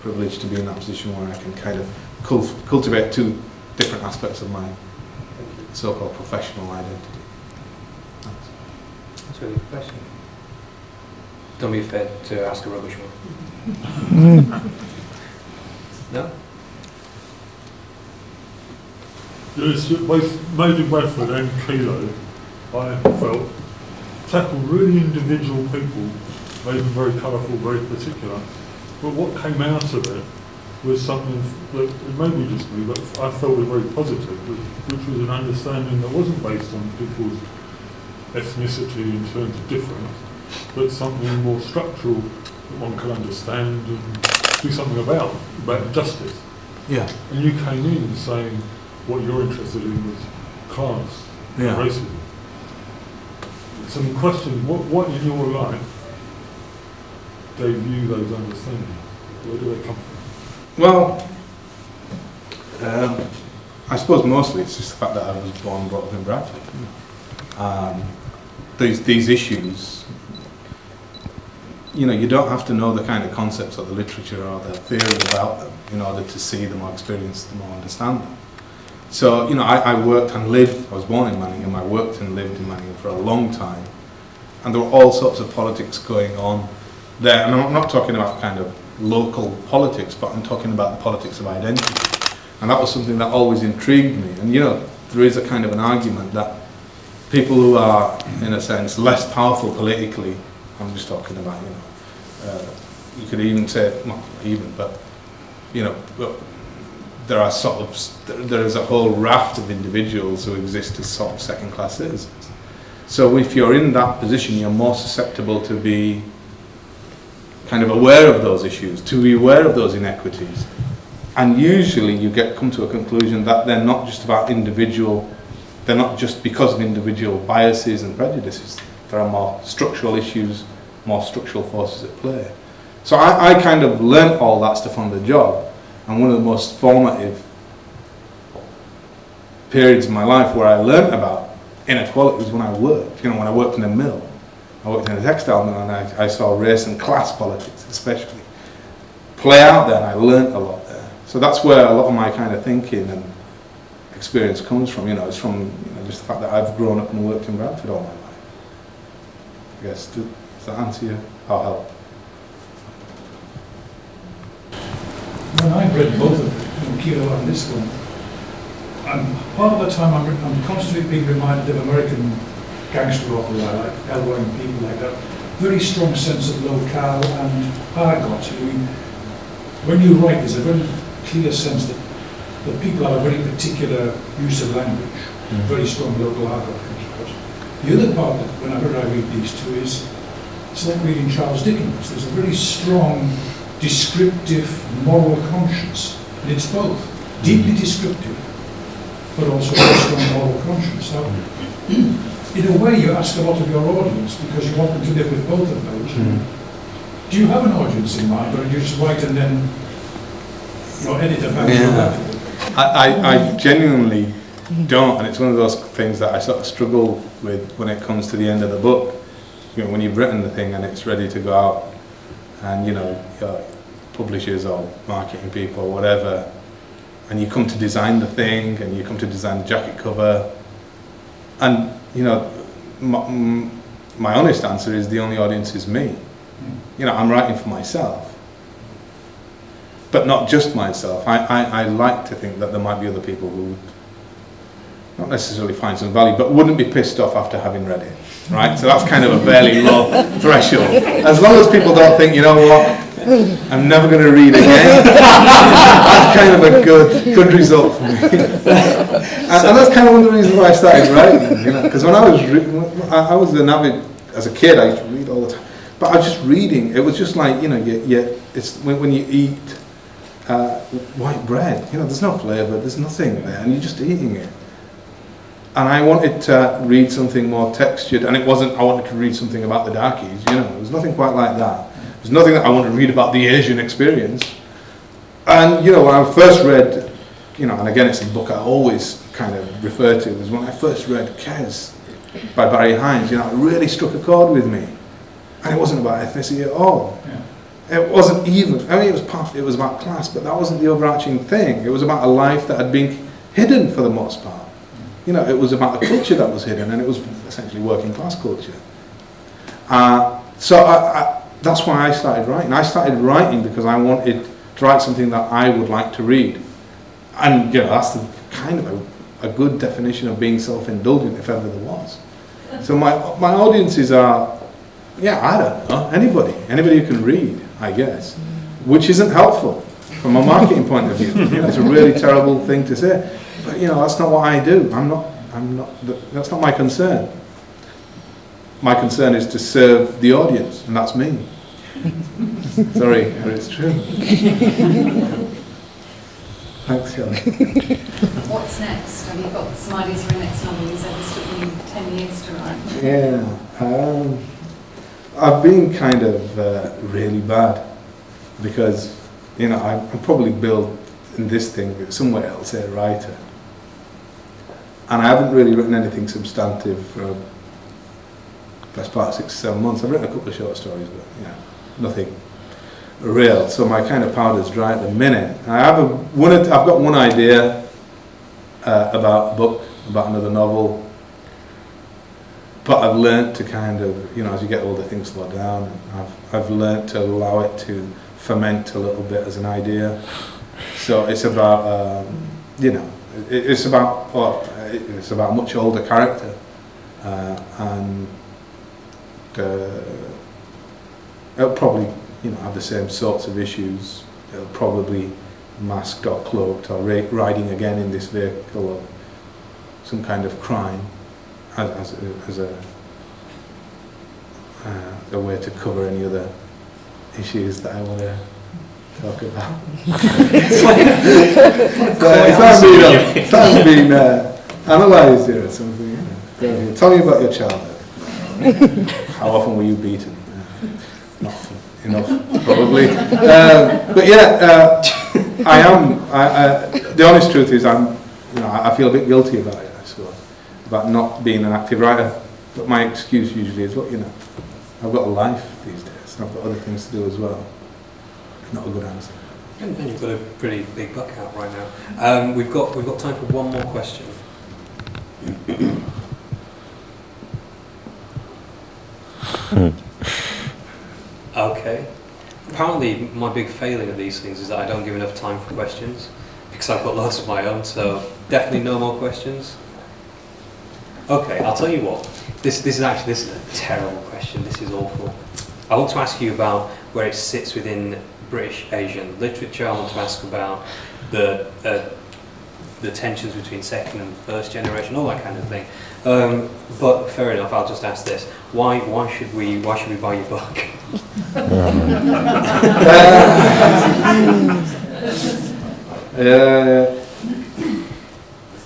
privileged to be in that position where I can kind of cultivate two different aspects of my so-called professional identity. Thanks. That's a really good question. Don't be afraid to ask a rubbish one. No? Yes, both Made in Bradford and Kilo, I felt, tackled really individual people, made them very colourful, very particular. But what came out of it was something that, it may be just me, but I felt was very positive, which was an understanding that wasn't based on people's ethnicity in terms of difference, but something more structural that one can understand and do something about justice. Yeah. And you came in saying what you're interested in was class, Yeah. racism. Some questions, what in your life gave you those understandings? Where do they come from? Well, I suppose mostly it's just the fact that I was born and brought up in Bradford. These issues, you don't have to know the kind of concepts or the literature or the theory about them in order to see them or experience them or understand them. So, I worked and lived, I was born in Manningham, I worked and lived in Manningham for a long time, and there were all sorts of politics going on there, and I'm not talking about kind of local politics, but I'm talking about the politics of identity. And that was something that always intrigued me. And there is a kind of an argument that people who are, in a sense, less powerful politically, I'm just talking about, you could even say, not even, but, there are there is a whole raft of individuals who exist as sort of second-class citizens. So if you're in that position, you're more susceptible to be kind of aware of those issues, to be aware of those inequities. And usually you come to a conclusion that they're not just about they're not just because of individual biases and prejudices. There are more structural issues, more structural forces at play. So I kind of learnt all that stuff on the job. And one of the most formative periods of my life where I learnt about inequality was when I worked. When I worked in a mill. I worked in a textile mill, and I saw race and class politics especially play out there, and I learnt a lot there. So that's where a lot of my kind of thinking and experience comes from. It's from just the fact that I've grown up and worked in Bradford all my life. I guess, does that answer you? I'll help. When I read both of Kilo and this one, part of the time I'm constantly being reminded of American gangster opera, like Elbow and people like that. Very strong sense of locale and argot. When you write, there's a very clear sense that people have a very particular use of language, very strong local argot comes across. The other part that whenever I read these two is, it's like reading Charles Dickens. There's a very strong descriptive moral conscience, and it's both deeply descriptive but also a very strong moral conscience. So in a way you ask a lot of your audience because you want them to live with both of those. Do you have an audience in mind, or do you just write and then your editor finds you back to it? I genuinely don't, and it's one of those things that I sort of struggle with when it comes to the end of the book. When you've written the thing and it's ready to go out, and your publishers or marketing people or whatever, and you come to design the thing and you come to design the jacket cover, and my honest answer is the only audience is me. I'm writing for myself, but not just myself. I like to think that there might be other people who would not necessarily find some value, but wouldn't be pissed off after having read it, right? So that's kind of a fairly low threshold. As long as people don't think, you know what, I'm never going to read again, that's kind of a good result for me. And that's kind of one of the reasons why I started writing, because when I was an avid, as a kid, I used to read all the time. But I was just reading, it was just like, it's when you eat white bread, there's no flavour, there's nothing there, and you're just eating it. And I wanted to read something more textured, and it wasn't, I wanted to read something about the darkies, it was nothing quite like that. There's nothing that I wanted to read about the Asian experience. And, when I first read, and again, it's a book I always kind of refer to, was when I first read Kes by Barry Hines, it really struck a chord with me. And it wasn't about ethnicity at all. Yeah. It wasn't even, I mean, it was about class, but that wasn't the overarching thing. It was about a life that had been hidden for the most part. You know, it was about a culture that was hidden, and it was essentially working class culture. So that's why I started writing. I started writing because I wanted to write something that I would like to read. And, you know, that's the kind of a good definition of being self-indulgent, if ever there was. So my audiences are, yeah, I don't know, anybody who can read, I guess, which isn't helpful from a marketing point of view. You know, it's a really terrible thing to say, but you know, that's not what I do. That's not my concern. My concern is to serve the audience, and that's me. Sorry, but it's true. Thanks, Shelley. What's next? Have you got some ideas for your next novel? You said this took you 10 years to write. Yeah. I've been kind of really bad because, you know, I'm probably billed in this thing somewhere else, a writer. And I haven't really written anything substantive for the best part of 6 or 7 months. I've written a couple of short stories, but, you know, nothing real. So my kind of powder's dry at the minute. I've got one idea about a book, about another novel. But I've learnt to kind of, you know, as you get older, things slow down. I've learnt to allow it to ferment a little bit as an idea. So it's about, you know, it's about a much older character, and it'll probably, you know, have the same sorts of issues. It'll probably masked or cloaked or riding again in this vehicle of some kind of crime. As a way to cover any other issues that I want to talk about. It's not been analysed here or something. Yeah. Tell me about your childhood. How often were you beaten? Not enough, probably. But yeah, I am. The honest truth is, I feel a bit guilty about it, I suppose, about not being an active writer. But my excuse usually is, look, you know, I've got a life these days, and I've got other things to do as well. Not a good answer. And you've got a pretty big book out right now. We've got time for one more question. Okay. Apparently, my big failing of these things is that I don't give enough time for questions because I've got lots of my own. So definitely no more questions. Okay, I'll tell you what. This is a terrible question. This is awful. I want to ask you about where it sits within British Asian literature. I want to ask about the tensions between second and first generation, all that kind of thing. But fair enough. I'll just ask this: why should we buy your book?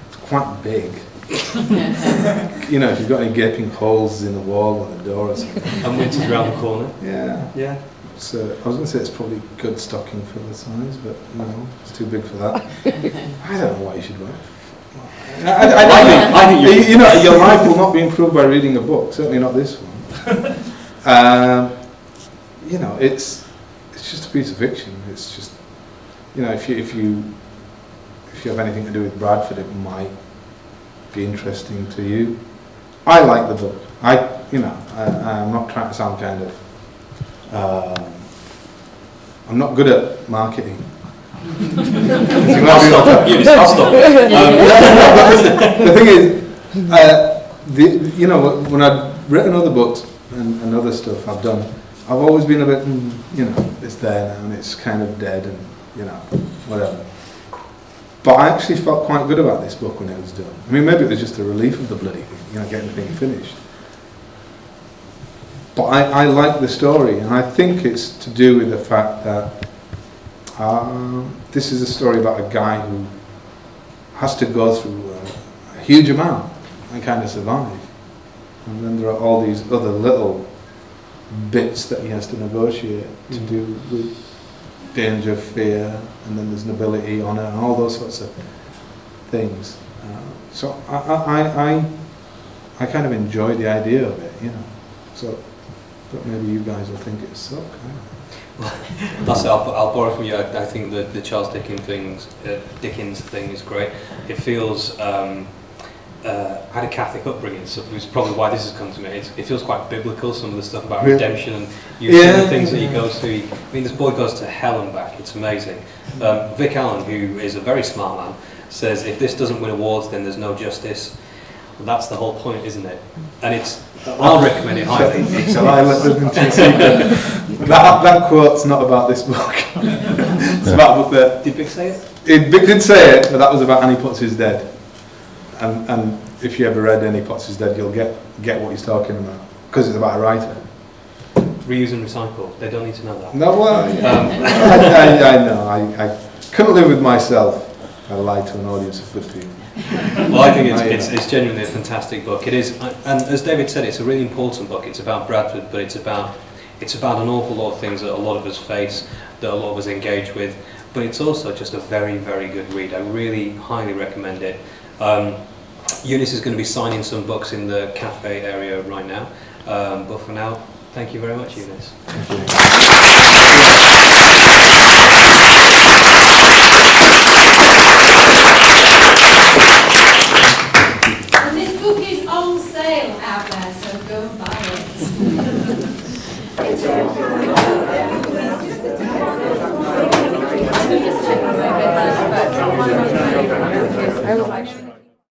It's quite big. You know, if you've got any gaping holes in the wall or the door or something. And winter's around the corner. Yeah. Yeah. So I was going to say it's probably good stocking for the size, but no, it's too big for that. I don't know why you should write. I think you know, your life will not be improved by reading a book. Certainly not this one. You know, it's just a piece of fiction. It's just, you know, if you have anything to do with Bradford, it might be interesting to you. I like the book. I'm not trying to sound kind of. I'm not good at marketing. I'll stop. The thing is, you know, when I've written other books and other stuff I've done, I've always been a bit, you know, it's there now and it's kind of dead and, you know, whatever. But I actually felt quite good about this book when it was done. I mean, maybe it was just a relief of the bloody thing, you know, getting the thing finished. But I like the story, and I think it's to do with the fact that this is a story about a guy who has to go through a huge amount and kind of survive. And then there are all these other little bits that he has to negotiate to do with danger, fear, and then there's nobility, honour, and all those sorts of things. So I kind of enjoy the idea of it, you know. So, but maybe you guys will think it's suck. I'll borrow from you. I think the Charles Dickens thing is great. It feels. I had a Catholic upbringing, so it's probably why this has come to me. It feels quite biblical, some of the stuff about redemption and the things that he goes through. I mean, this boy goes to hell and back. It's amazing. Vic Allen, who is a very smart man, says if this doesn't win awards, then there's no justice. Well, that's the whole point, isn't it? And I'll recommend it highly. That quote's not about this book. It's about a book that... Did Vic say it? Vic did say it, but that was about Annie Potts is Dead. And if you ever read Annie Potts is Dead, you'll get what he's talking about, because it's about a writer. Reuse and recycle. They don't need to know that. No, well, I know. I couldn't live with myself if I lied to an audience of 50. Well, I think it's genuinely a fantastic book. It is, and as David said, it's a really important book. It's about Bradford, but it's about an awful lot of things that a lot of us face, that a lot of us engage with. But it's also just a very, very good read. I really highly recommend it. Eunice is going to be signing some books in the cafe area right now. But for now, thank you very much, Eunice. Thank you. And this book is on sale out there, so go and buy it.